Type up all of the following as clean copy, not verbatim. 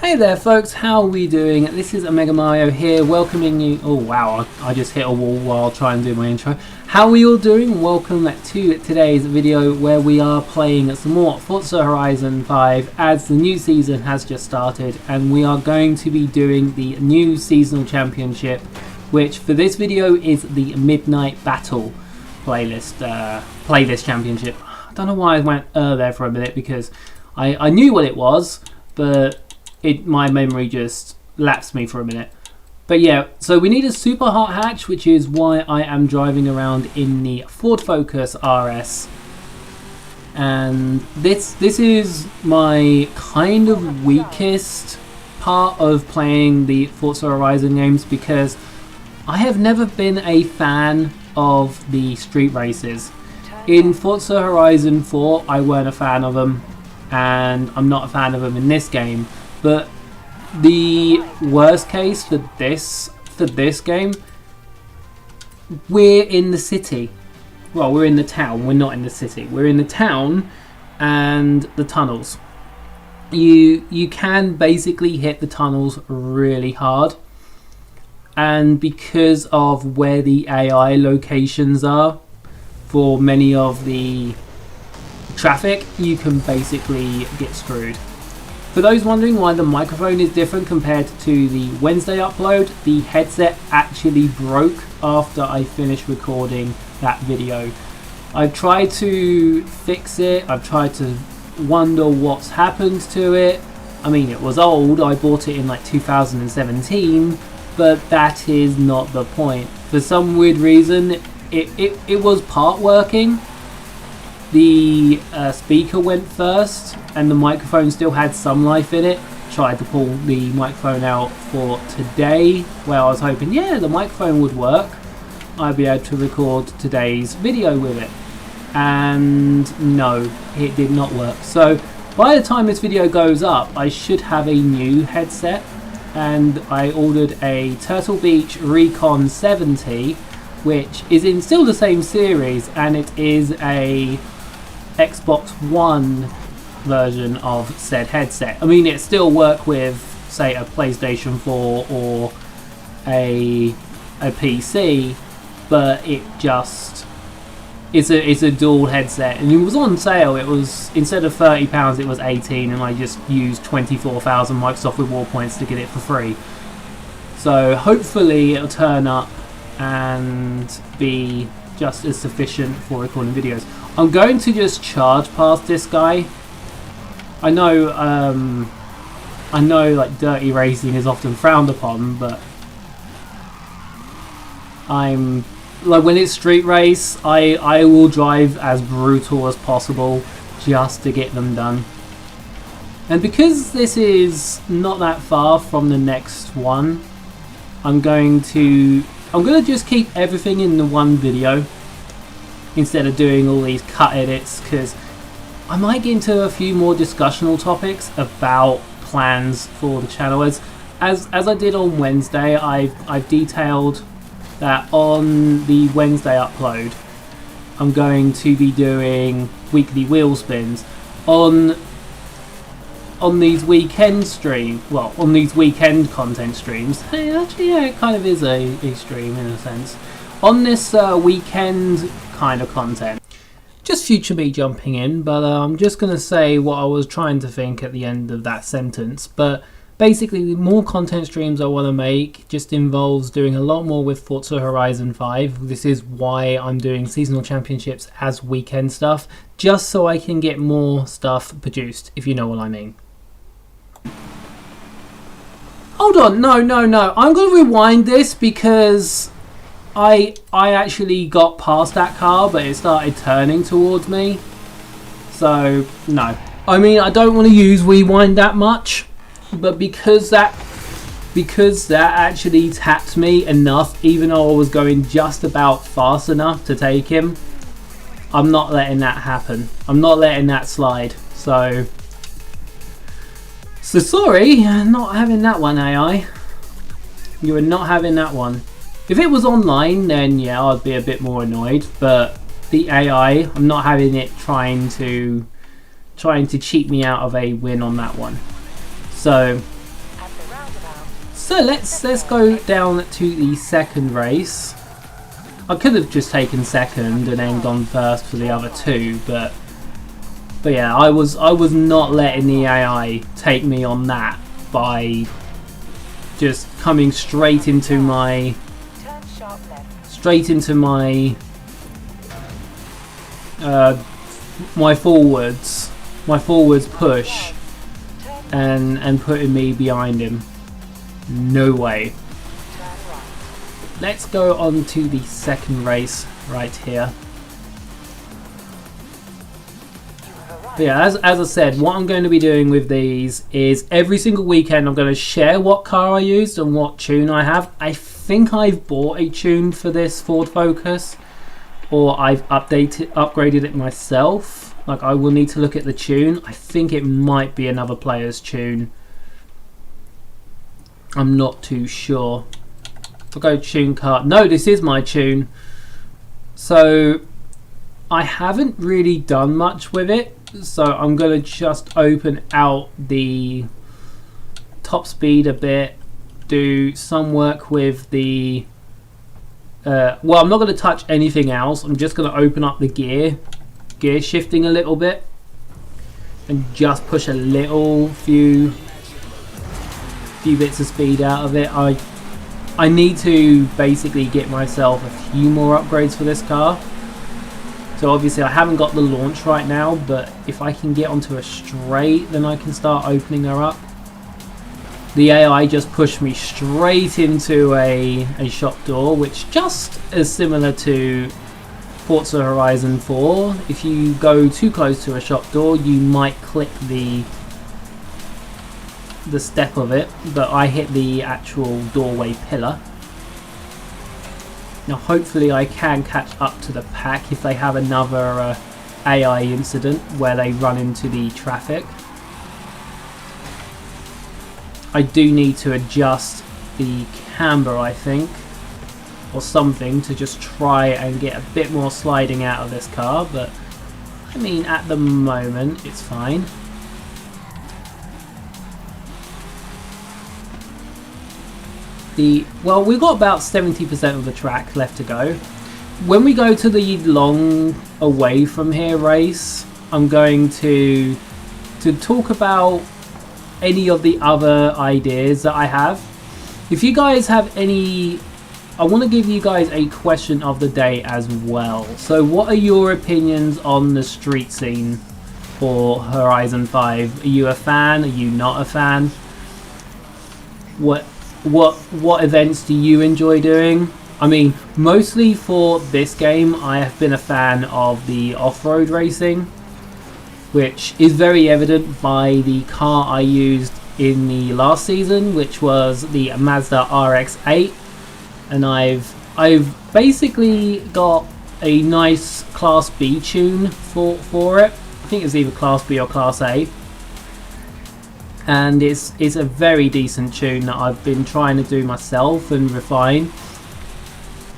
Hey there folks, how are we doing? This is Omegamario here, welcoming you. Oh wow, I just hit a wall while trying to do my intro. How are we all doing? Welcome to today's video where we are playing some more Forza Horizon 5 as the new season has just started, and we are going to be doing the new seasonal championship, which for this video is the Midnight Battle playlist championship. I don't know why I went there for a minute because I knew what it was, but my memory just lapsed me for a minute. But yeah, so we need a super hot hatch, which is why I am driving around in the Ford Focus RS. And this is my kind of weakest part of playing the Forza Horizon games, because I have never been a fan of the street races. In Forza Horizon 4 I weren't a fan of them, and I'm not a fan of them in this game. But the worst case for this game, we're in the city. Well, we're in the town. We're not in the city. We're in the town and the tunnels. You can basically hit the tunnels really hard, and because of where the AI locations are for many of the traffic, you can basically get screwed. For those wondering why the microphone is different compared to the Wednesday upload, the headset actually broke after I finished recording that video. I've tried to fix it, I've tried to wonder what's happened to it. I mean, it was old, I bought it in like 2017, but that is not the point. For some weird reason, it was part working. The speaker went first and the microphone still had some life in it. Tried to pull the microphone out for today, where I was hoping, yeah, the microphone would work. I'd be able to record today's video with it. And no, it did not work. So by the time this video goes up, I should have a new headset. And I ordered a Turtle Beach Recon 70, which is in still the same series, and it is a Xbox One version of said headset. I mean, it still work with, say, a PlayStation 4 or a PC, but it's a dual headset, and it was on sale. It was, instead of £30, it was 18, and I just used 24,000 Microsoft Reward points to get it for free. So hopefully it'll turn up and be just as sufficient for recording videos. I'm going to just charge past this guy. I know like dirty racing is often frowned upon, but I'm like, when it's street race, I will drive as brutal as possible just to get them done. And because this is not that far from the next one, I'm gonna just keep everything in the one video instead of doing all these cut edits, because I might get into a few more discussional topics about plans for the channel. As I did on Wednesday, I've detailed that on the Wednesday upload I'm going to be doing weekly wheel spins. On these weekend on these weekend content streams. Hey, actually, yeah, it kind of is a stream in a sense. On this weekend kind of content, just future me jumping in, but I'm just going to say what I was trying to think at the end of that sentence. But basically, the more content streams I want to make just involves doing a lot more with Forza Horizon 5. This is why I'm doing seasonal championships as weekend stuff, just so I can get more stuff produced, if you know what I mean. Hold on, no. I'm going to rewind this because I actually got past that car, but it started turning towards me. So, no. I mean, I don't want to use rewind that much, but because that actually tapped me enough, even though I was going just about fast enough to take him, I'm not letting that happen. I'm not letting that slide. So sorry, not having that one, AI. You are not having that one. If it was online, then yeah, I'd be a bit more annoyed. But the AI, I'm not having it trying to cheat me out of a win on that one. So So let's go down to the second race. I could have just taken second and then gone first for the other two, but yeah, I was not letting the AI take me on that by just coming straight into my my forwards push and putting me behind him. No way. Let's go on to the second race right here. But yeah, as I said, what I'm going to be doing with these is every single weekend I'm going to share what car I used and what tune I have. I think I've bought a tune for this Ford Focus, or I've upgraded it myself. Like, I will need to look at the tune. I think it might be another player's tune. I'm not too sure. I'll go tune car. No, this is my tune. So I haven't really done much with it. So I'm going to just open out the top speed a bit. Do some work with the... well, I'm not going to touch anything else. I'm just going to open up the gear shifting a little bit. And just push a little few bits of speed out of it. I need to basically get myself a few more upgrades for this car. So obviously I haven't got the launch right now, but if I can get onto a straight, then I can start opening her up. The AI just pushed me straight into a shop door, which just is similar to Forza Horizon 4. If you go too close to a shop door, you might clip the step of it, but I hit the actual doorway pillar. Now hopefully I can catch up to the pack if they have another AI incident where they run into the traffic. I do need to adjust the camber, I think, or something, to just try and get a bit more sliding out of this car, but I mean at the moment it's fine. Well, we've got about 70% of the track left to go. When we go to the long away from here race, I'm going to talk about any of the other ideas that I have. If you guys have any, I want to give you guys a question of the day as well. So what are your opinions on the street scene for Horizon 5? Are you a fan? Are you not a fan? What events do you enjoy doing? I mean, mostly for this game, I have been a fan of the off-road racing, which is very evident by the car I used in the last season, which was the Mazda RX-8, and I've basically got a nice Class B tune for it. I think it's either Class B or Class A. And it's a very decent tune that I've been trying to do myself and refine,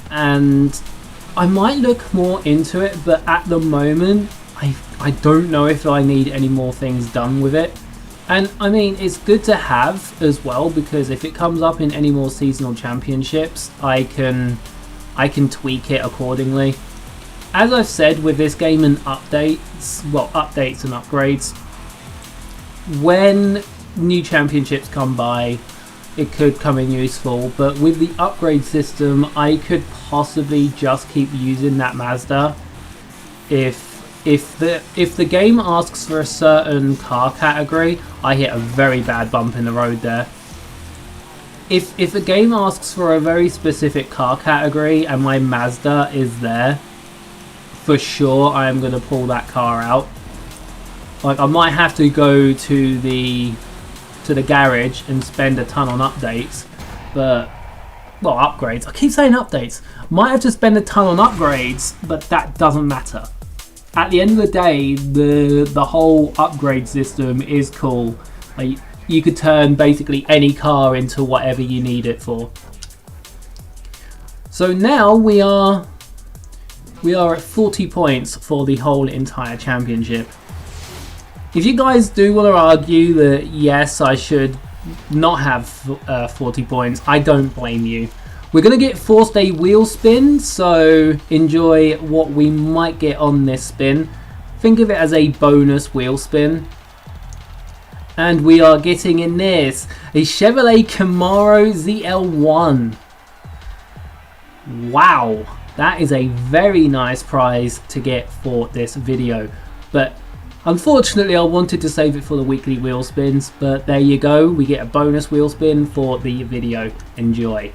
and I might look more into it, but at the moment I don't know if I need any more things done with it. And I mean, it's good to have as well, because if it comes up in any more seasonal championships, I can tweak it accordingly. As I've said with this game and updates and upgrades, when new championships come by, it could come in useful, but with the upgrade system I could possibly just keep using that Mazda. If the game asks for a certain car category, I hit a very bad bump in the road there. If the game asks for a very specific car category and my Mazda is there, for sure I am going to pull that car out. Like, I might have to go to the garage and spend a ton on updates, but, well, upgrades. I keep saying updates. Might have to spend a ton on upgrades, but that doesn't matter. At the end of the day, the whole upgrade system is cool. Like, you could turn basically any car into whatever you need it for. So now we are at 40 points for the whole entire championship. If you guys do want to argue that yes, I should not have 40 points, I don't blame you. We're going to get forced a wheel spin, so enjoy what we might get on this spin. Think of it as a bonus wheel spin. And we are getting in this a Chevrolet Camaro ZL1. Wow, that is a very nice prize to get for this video. But unfortunately, I wanted to save it for the weekly wheel spins. But there you go, we get a bonus wheel spin for the video. Enjoy.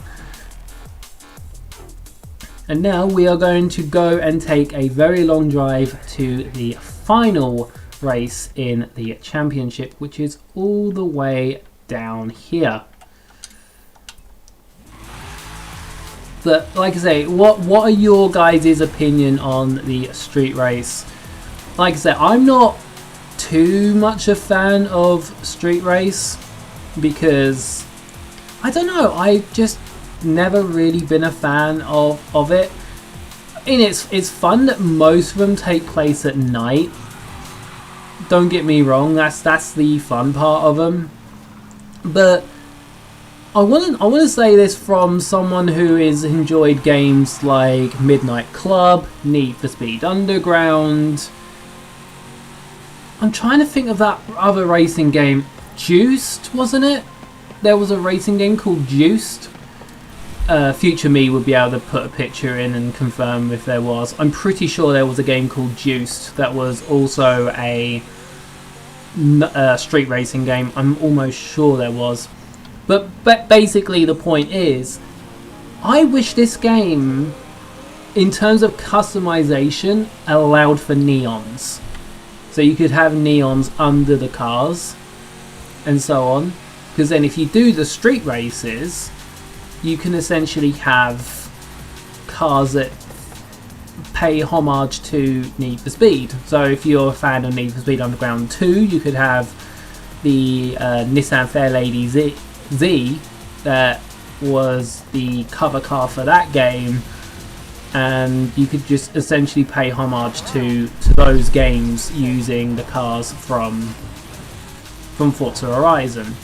And now we are going to go and take a very long drive to the final race in the championship, which is all the way down here. But like I say, what are your guys' opinion on the street race? Like I said, I'm not too much a fan of street race because I don't know, I just never really been a fan of it. And it's fun that most of them take place at night. Don't get me wrong, that's the fun part of them. But I want to say this from someone who has enjoyed games like Midnight Club, Need for Speed Underground. I'm trying to think of that other racing game, Juiced, wasn't it? There was a racing game called Juiced. Future me would be able to put a picture in and confirm if there was. I'm pretty sure there was a game called Juiced that was also a street racing game. I'm almost sure there was. But basically the point is, I wish this game, in terms of customization, allowed for neons. So you could have neons under the cars and so on. Because then if you do the street races, you can essentially have cars that pay homage to Need for Speed. So if you're a fan of Need for Speed Underground 2, you could have the Nissan Fairlady Z that was the cover car for that game, and you could just essentially pay homage to those games using the cars from Forza Horizon.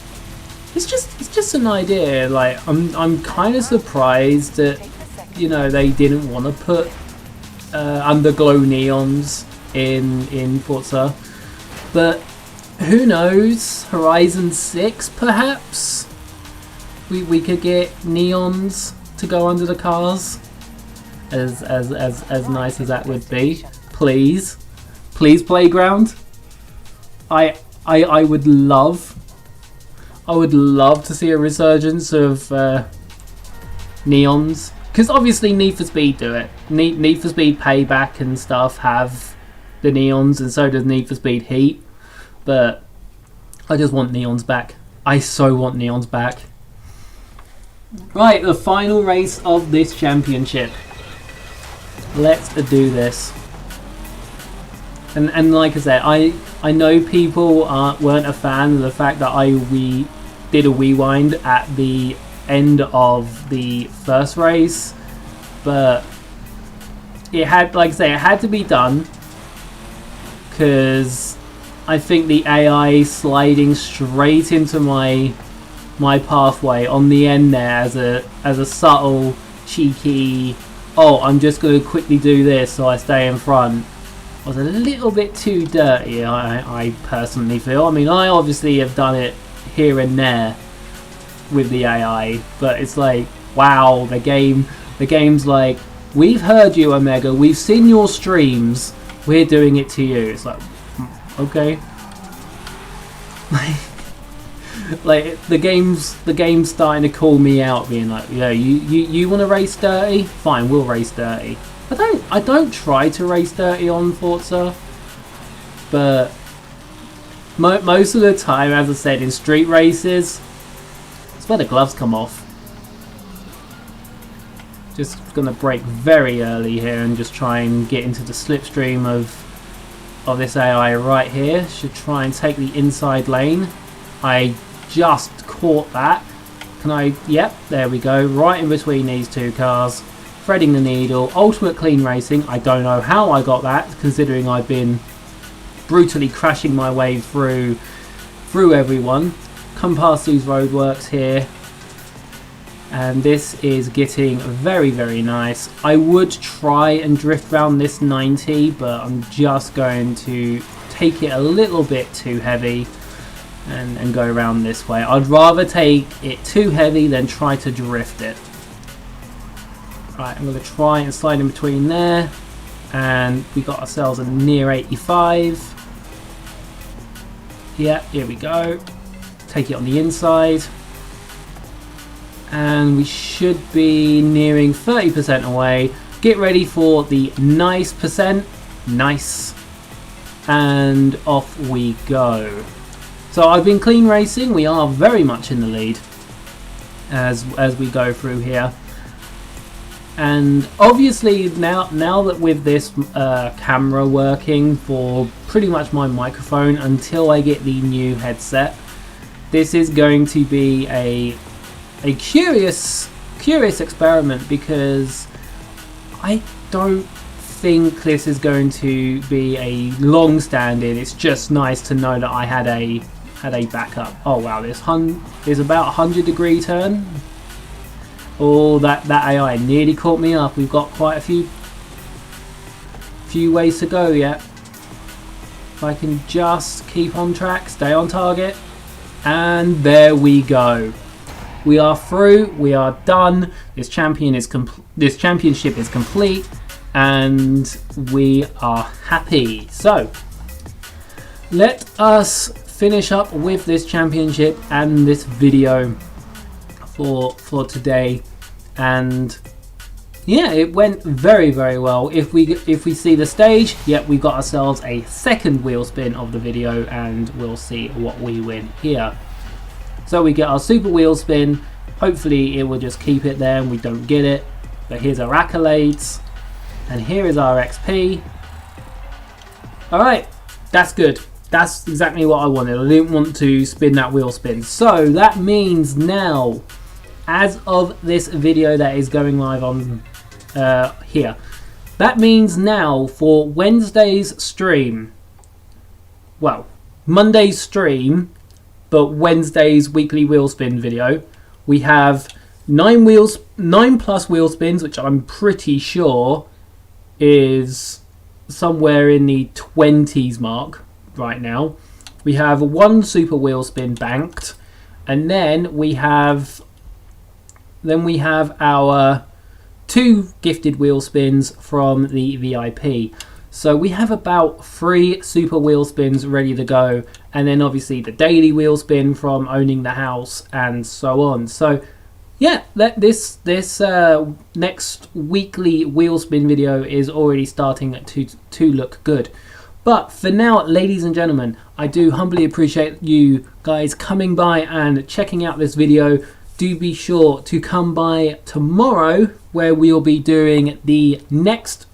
It's just an idea. Like I'm kind of surprised that, you know, they didn't want to put underglow neons in Forza, but who knows? Horizon 6 perhaps we could get neons to go under the cars. As nice as that would be. Please Playground. I would love to see a resurgence of neons, because obviously Need for Speed do it. Need for Speed Payback and stuff have the neons, and so does Need for Speed Heat. But I just want neons back. I so want neons back. Right, the final race of this championship. Let's do this. And like I said, I know people weren't a fan of the fact that we did a rewind at the end of the first race, but it had, like I say, it had to be done because I think the AI sliding straight into my pathway on the end there as a subtle, cheeky, oh, I'm just going to quickly do this so I stay in front, was a little bit too dirty, I personally feel. I mean, I obviously have done it here and there with the AI, but it's like, wow, the game's like, we've heard you, Omega, we've seen your streams, we're doing it to you. It's like, okay. Like the game's starting to call me out, being like, yeah, you want to race dirty? Fine, we'll race dirty. I don't try to race dirty on Forza, but most of the time, as I said, in street races, it's where the gloves come off. Just gonna brake very early here and just try and get into the slipstream of this AI right here. Should try and take the inside lane. I just caught that. Can I? Yep, there we go. Right in between these two cars. Threading the needle. Ultimate clean racing. I don't know how I got that, considering I've been brutally crashing my way through everyone. come past these roadworks here, and this is getting very, very nice. I would try and drift around this 90, but I'm just going to take it a little bit too heavy and go around this way. I'd rather take it too heavy than try to drift it. Right, I'm going to try and slide in between there, and we got ourselves a near 85. Yeah, here we go. Take it on the inside. And we should be nearing 30% away. Get ready for the nice percent. Nice. And off we go. So I've been clean racing. We are very much in the lead as we go through here. And obviously now that with this camera working for pretty much my microphone until I get the new headset, this is going to be a curious experiment, because I don't think this is going to be a long stand-in. It's just nice to know that I had a backup. Oh wow, this is about 100-degree turn. Oh, that AI nearly caught me up. We've got quite a few ways to go yet. If I can just keep on track, stay on target, and there we go. We are through. We are done. This championship is complete, and we are happy. So let us finish up with this championship and this video for today. And yeah, it went very, very well. If we see the stage, yep, we got ourselves a second wheel spin of the video, and we'll see what we win here. So we get our super wheel spin. Hopefully it will just keep it there and we don't get it. But here's our accolades, and here is our XP. Alright, that's good. That's exactly what I wanted. I didn't want to spin that wheel spin. So that means now, as of this video that is going live on here, that means now for Wednesday's stream, well, Monday's stream, but Wednesday's weekly wheel spin video, we have 9 plus wheel spins, which I'm pretty sure is somewhere in the 20s mark right now. We have 1 super wheel spin banked, and then we have our 2 gifted wheel spins from the VIP. So we have about 3 super wheel spins ready to go, and then obviously the daily wheel spin from owning the house and so on. So yeah, this next weekly wheel spin video is already starting to look good. But for now, ladies and gentlemen, I do humbly appreciate you guys coming by and checking out this video. Do be sure to come by tomorrow, where we'll be doing the next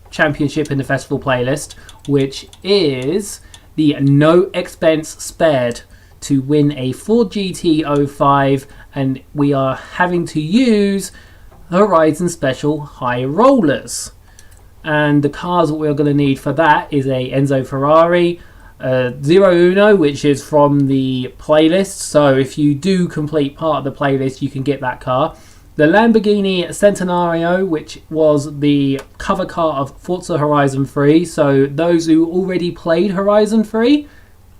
championship in the festival playlist, which is the No Expense Spared, to win a Ford GT05, and we are having to use Horizon Special High Rollers. And the cars that we're going to need for that is a Enzo Ferrari, Zero Uno, which is from the playlist, so if you do complete part of the playlist you can get that car. The Lamborghini Centenario, which was the cover car of Forza Horizon 3, so those who already played Horizon 3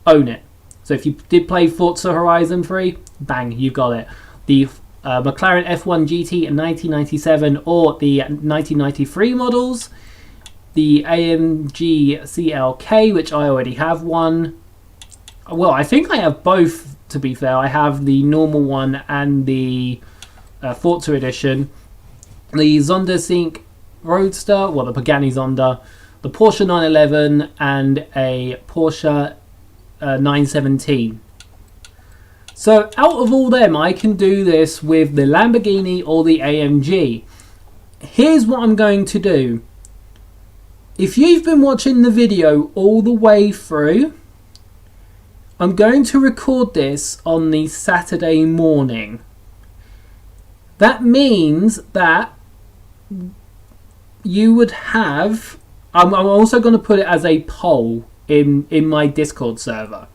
own it. So if you did play Forza Horizon 3, bang, you've got it. The McLaren F1 GT in 1997 or the 1993 models. The AMG CLK, which I already have one. Well, I think I have both, to be fair. I have the normal one and the Forza edition. The Zonda Sync Roadster, well, the Pagani Zonda, the Porsche 911, and a Porsche 917. So out of all them, I can do this with the Lamborghini or the AMG. Here's what I'm going to do. If you've been watching the video all the way through, I'm going to record this on the Saturday morning. That means that you would have... I'm also going to put it as a poll in my Discord server.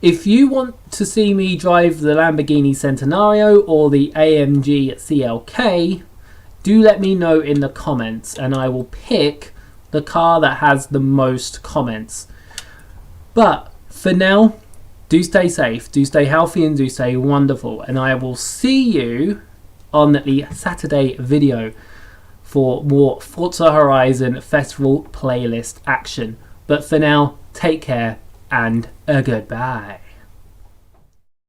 If you want to see me drive the Lamborghini Centenario or the AMG CLK, do let me know in the comments and I will pick the car that has the most comments. But for now, do stay safe, do stay healthy, and do stay wonderful. And I will see you on the Saturday video for more Forza Horizon Festival playlist action. But for now, take care and goodbye.